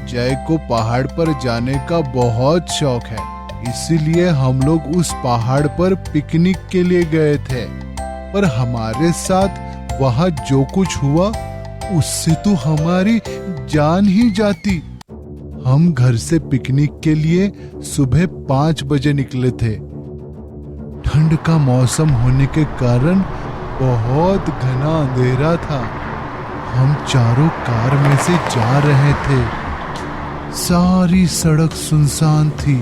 जय को पहाड़ पर जाने का बहुत शौक है, इसीलिए हम लोग उस पहाड़ पर पिकनिक के लिए गए थे। पर हमारे साथ वहाँ जो कुछ हुआ उससे तो हमारी जान ही जाती। हम घर से पिकनिक के लिए सुबह 5 बजे निकले थे। ठंड का मौसम होने के कारण बहुत घना अंधेरा था। हम चारों कार में से जा रहे थे। सारी सड़क सुनसान थी,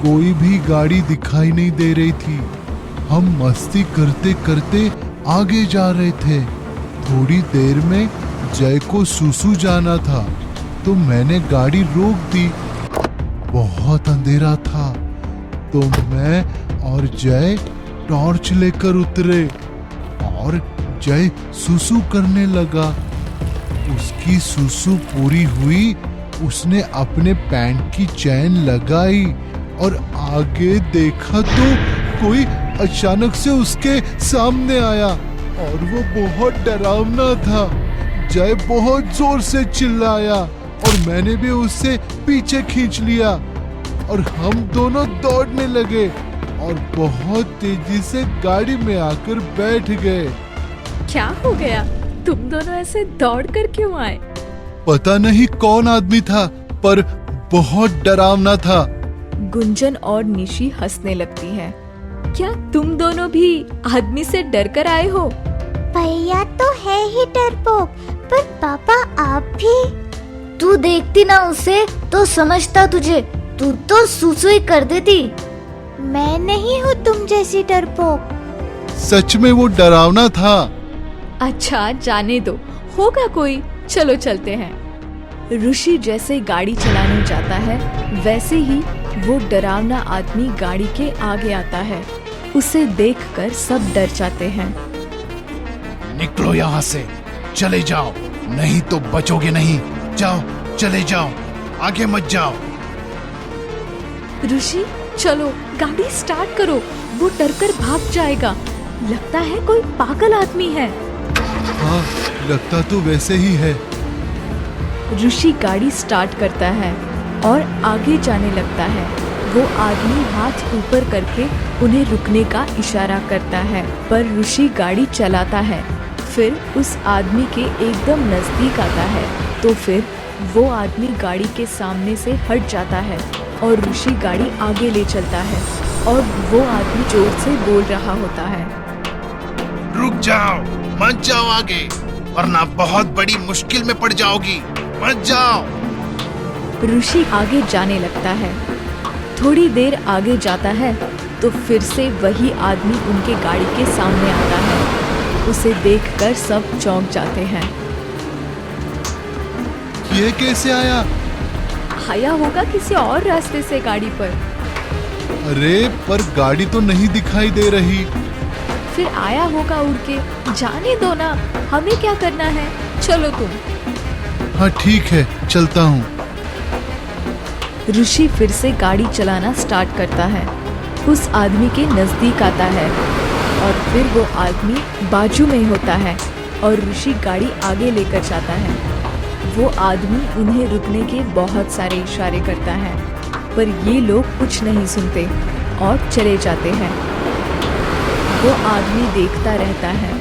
कोई भी गाड़ी दिखाई नहीं दे रही थी। हम मस्ती करते करते आगे जा रहे थे। थोड़ी देर में जय को सुसु जाना था, तो मैंने गाड़ी रोक दी। बहुत अंधेरा था, तो मैं और जय टॉर्च लेकर उतरे और जय सुसु करने लगा। उसकी सुसु पूरी हुई, उसने अपने पैंट की चैन लगाई और आगे देखा तो कोई अचानक से उसके सामने आया और वो बहुत डरावना था। जय बहुत जोर से चिल्लाया और मैंने भी उससे पीछे खींच लिया और हम दोनों दौड़ने लगे और बहुत तेजी से गाड़ी में आकर बैठ गए। क्या हो गया? तुम दोनों ऐसे दौड़ कर क्यों आए? पता नहीं कौन आदमी था, पर बहुत डरावना था। गुंजन और निशी हंसने लगती है। क्या तुम दोनों भी आदमी से डर कर आए हो? भैया तो है ही डरपोक, पर पापा आप भी। तू देखती ना उसे तो समझता तुझे, तू तो सुसु ही कर देती। मैं नहीं हूँ तुम जैसी डरपोक। सच में वो डरावना था। अच्छा जाने दो, होगा कोई। चलो चलते हैं। ऋषि जैसे गाड़ी चलाने जाता है, वैसे ही वो डरावना आदमी गाड़ी के आगे आता है। उसे देखकर सब डर जाते हैं। निकलो यहाँ से, चले जाओ, नहीं तो बचोगे नहीं। जाओ, चले जाओ, आगे मत जाओ। ऋषि चलो गाड़ी स्टार्ट करो, वो डरकर भाग जाएगा। लगता है कोई पागल आदमी है। हाँ, लगता तो वैसे ही है। ऋषि गाड़ी स्टार्ट करता है और आगे जाने लगता है। वो आदमी हाथ ऊपर करके उन्हें रुकने का इशारा करता है, पर ऋषि गाड़ी चलाता है। फिर उस आदमी के एकदम नजदीक आता है, तो फिर वो आदमी गाड़ी के सामने से हट जाता है और ऋषि गाड़ी आगे ले चलता है और वो आदमी जोर से बोल रहा होता है, रुक जाओ, मत जाओ आगे, वरना बहुत बड़ी मुश्किल में पड़ जाओगी। मत जाओ। ऋषि आगे जाने लगता है। थोड़ी देर आगे जाता है तो फिर से वही आदमी उनके गाड़ी के सामने आता है। उसे देखकर सब चौंक जाते हैं। ये कैसे आया? आया होगा किसी और रास्ते से गाड़ी पर। अरे पर गाड़ी तो नहीं दिखाई दे रही। फिर आया होगा उड़ के। जाने दो ना, हमें क्या करना है। चलो तुम। हाँ ठीक है, चलता हूँ। ऋषि फिर से गाड़ी चलाना स्टार्ट करता है। उस आदमी के नजदीक आता है और फिर वो आदमी बाजू में होता है और ऋषि गाड़ी आगे लेकर जाता है। वो आदमी उन्हें रुकने के बहुत सारे इशारे करता है, पर ये लोग कुछ नहीं सुनते और चले जाते हैं। वो आदमी देखता रहता है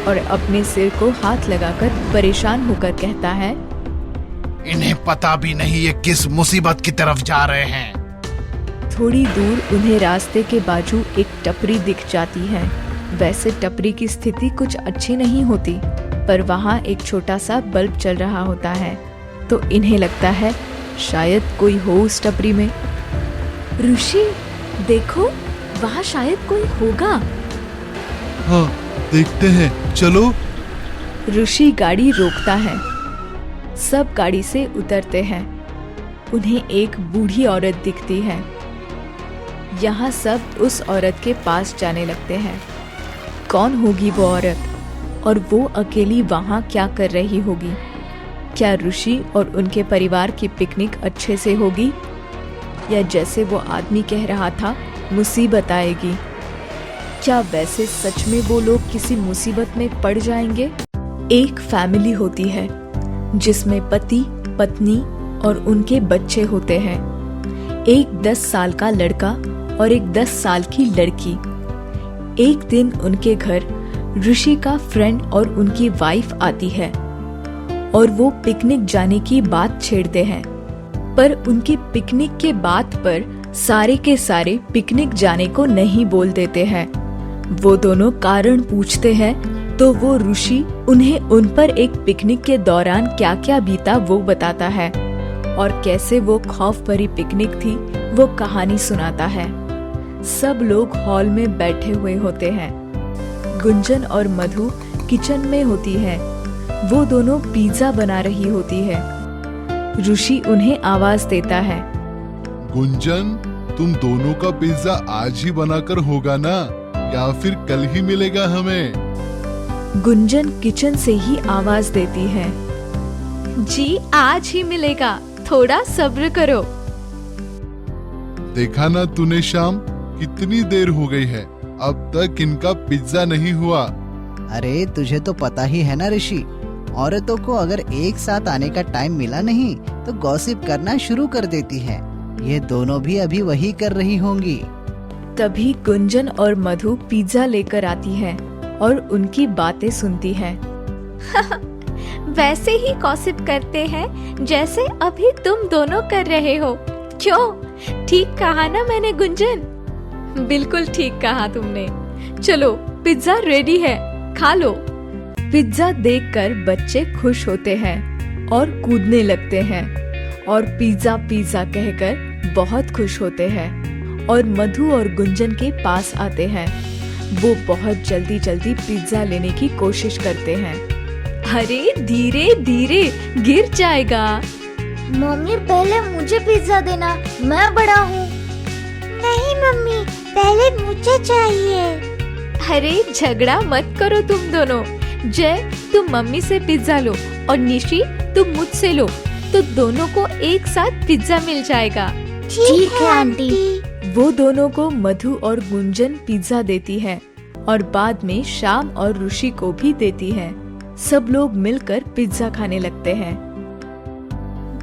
और अपने सिर को हाथ लगाकर परेशान होकर कहता है, इन्हें पता भी नहीं ये किस मुसीबत की तरफ जा रहे हैं। थोड़ी दूर उन्हें रास्ते के बाजू एक टपरी दिख जाती है। वैसे टपरी की स्थिति कुछ अच्छी नहीं होती, पर वहाँ एक छोटा सा बल्ब चल रहा होता है, तो इन्हें लगता है शायद कोई हो उस टपरी में। ऋषि देखो, वहाँ शायद कोई होगा। हाँ देखते हैं, चलो। ऋषि गाड़ी रोकता है। सब गाड़ी से उतरते हैं। उन्हें एक बूढ़ी औरत दिखती है। यहाँ सब उस औरत के पास जाने लगते हैं। कौन होगी वो औरत और वो अकेली वहाँ क्या कर रही होगी? क्या ऋषि और उनके परिवार की पिकनिक अच्छे से होगी, या जैसे वो आदमी कह रहा था मुसीबत आएगी? क्या वैसे सच में वो लोग किसी मुसीबत में पड़ जाएंगे? एक फैमिली होती है जिसमें पति, पत्नी और उनके बच्चे होते हैं। एक 10 साल का लड़का और एक 10 साल की लड़की। एक दिन उनके घर ऋषि का फ्रेंड और उनकी वाइफ आती है और वो पिकनिक जाने की बात छेड़ते हैं। पर उनकी पिकनिक के बात पर सारे के सारे पिकनिक जाने को नहीं बोल देते हैं। वो दोनों कारण पूछते हैं तो वो ऋषि उन्हें उन पर एक पिकनिक के दौरान क्या क्या बीता वो बताता है और कैसे वो खौफ भरी पिकनिक थी वो कहानी सुनाता है। सब लोग हॉल में बैठे हुए होते हैं। गुंजन और मधु किचन में होती है। वो दोनों पिज्जा बना रही होती है। ऋषि उन्हें आवाज देता है, गुंजन, तुम दोनों का पिज्जा आज ही बनाकर होगा ना, या फिर कल ही मिलेगा हमें? गुंजन किचन से ही आवाज देती है, जी आज ही मिलेगा, थोड़ा सब्र करो। देखा ना तूने श्याम, कितनी देर हो गई है, अब तक इनका पिज्जा नहीं हुआ। अरे तुझे तो पता ही है ना ऋषि, औरतों को अगर एक साथ आने का टाइम मिला नहीं तो गॉसिप करना शुरू कर देती है। ये दोनों भी अभी वही कर रही होंगी। तभी गुंजन और मधु पिज्जा लेकर आती है और उनकी बातें सुनती है। वैसे ही गॉसिप करते हैं जैसे अभी तुम दोनों कर रहे हो। क्यों, ठीक कहा ना मैंने गुंजन? बिल्कुल ठीक कहा तुमने। चलो पिज्जा रेडी है, खा लो। पिज्जा देखकर बच्चे खुश होते हैं और कूदने लगते हैं और पिज्जा पिज्जा कहकर बहुत खुश होते हैं और मधु और गुंजन के पास आते हैं। वो बहुत जल्दी जल्दी पिज्जा लेने की कोशिश करते हैं। अरे धीरे धीरे, गिर जाएगा। मम्मी पहले मुझे पिज्जा देना, मैं बड़ा हूँ। नहीं मम्मी, पहले मुझे चाहिए। अरे झगड़ा मत करो तुम दोनों। जय तुम मम्मी से पिज्जा लो और निशी तुम मुझसे लो, तो दोनों को एक साथ पिज्जा मिल जाएगा। ठीक है आंटी। वो दोनों को मधु और गुंजन पिज्जा देती है और बाद में श्याम और ऋषि को भी देती है। सब लोग मिलकर पिज्जा खाने लगते हैं।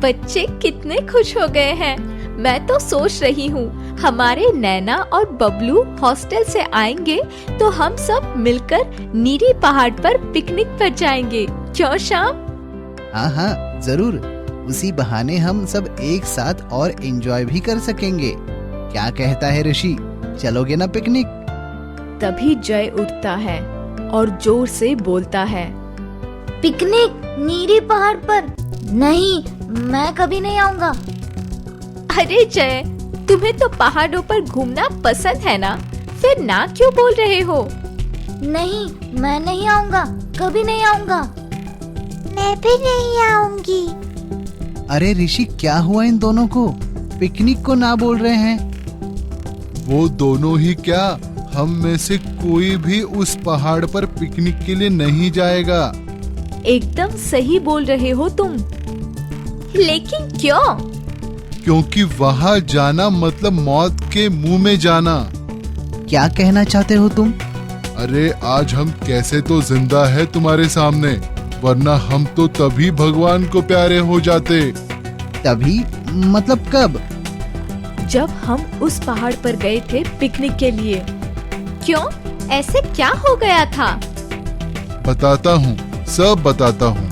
बच्चे कितने खुश हो गए हैं। मैं तो सोच रही हूँ हमारे नैना और बबलू हॉस्टल से आएंगे तो हम सब मिलकर नीरी पहाड़ पर पिकनिक पर जाएंगे। क्यों श्याम? हाँ हाँ जरूर, उसी बहाने हम सब एक साथ और एंजॉय भी कर सकेंगे। क्या कहता है ऋषि, चलोगे ना पिकनिक? तभी जय उठता है और जोर से बोलता है, पिकनिक नीरी पहाड़ पर? नहीं, मैं कभी नहीं आऊँगा। अरे जय, तुम्हें तो पहाड़ों पर घूमना पसंद है ना, फिर ना क्यों बोल रहे हो? नहीं, मैं नहीं आऊँगा, कभी नहीं आऊँगा। मैं भी नहीं आऊँगी। अरे ऋषि, क्या हुआ इन दोनों को? पिकनिक को ना बोल रहे हैं। वो दोनों ही क्या, हम में से कोई भी उस पहाड़ पर पिकनिक के लिए नहीं जाएगा। एकदम सही बोल रहे हो तुम। लेकिन क्यों? क्योंकि वहाँ जाना मतलब मौत के मुंह में जाना। क्या कहना चाहते हो तुम? अरे आज हम कैसे तो जिंदा है तुम्हारे सामने, वरना हम तो तभी भगवान को प्यारे हो जाते। तभी मतलब कब? जब हम उस पहाड़ पर गए थे पिकनिक के लिए। क्यों, ऐसे क्या हो गया था? बताता हूँ, सब बताता हूँ।